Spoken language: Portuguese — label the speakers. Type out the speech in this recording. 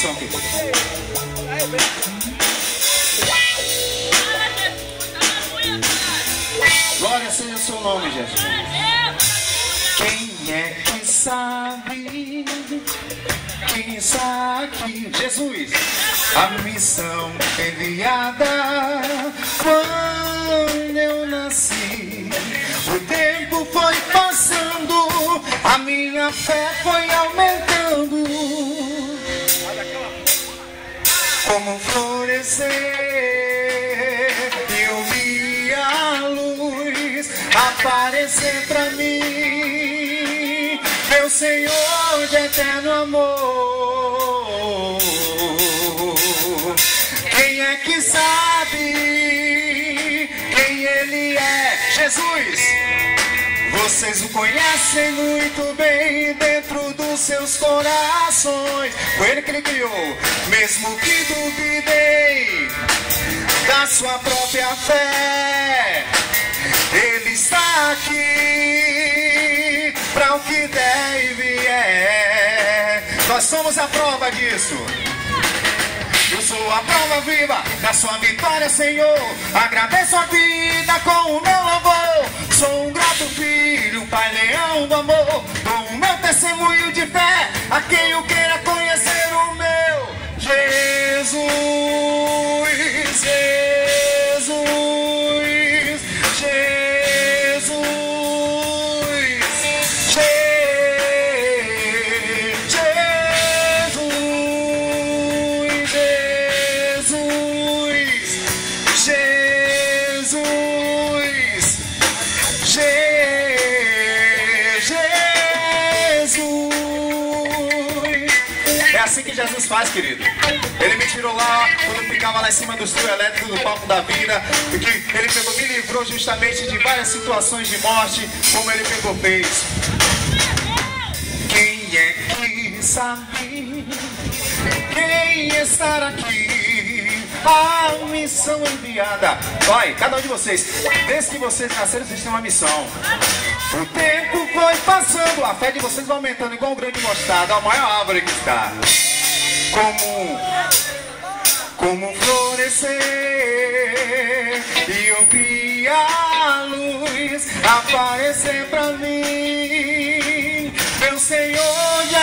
Speaker 1: missão, querido. Glória seja o seu nome, Jesus. Quem é que sabe? Quem está aqui? Jesus. A missão enviada quando eu nasci. O tempo foi passando, a minha fé foi aumentando. Como florescer, eu vi a luz aparecer pra mim, meu Senhor de eterno amor. Quem é que sabe quem Ele é? Jesus! Vocês o conhecem muito bem dentro dos seus corações. Foi Ele que Ele criou, mesmo que duvidem da sua própria fé. Ele está aqui para o que der e vier. Nós somos a prova disso. Eu sou a prova viva da sua vitória, Senhor. Agradeço a vida com o meu louvor. Sou um grato filho, Pai leão do amor. Dou o meu testemunho de fé a quem eu queira conhecer o meu Jesus. Jesus, Jesus, É assim que Jesus faz, querido. Ele me tirou lá quando eu ficava lá em cima dos trios elétricos do palco da vida, porque Ele pegou, me livrou justamente de várias situações de morte, como Ele pegou, fez. Quem é que sabe quem estar aqui? A missão enviada. Vai, cada um de vocês, desde que vocês nasceram, vocês têm uma missão. O tempo foi passando, a fé de vocês vai aumentando igual um grão de mostarda, a maior árvore que está. Como florescer, e eu vi a luz aparecer pra mim, meu Senhor de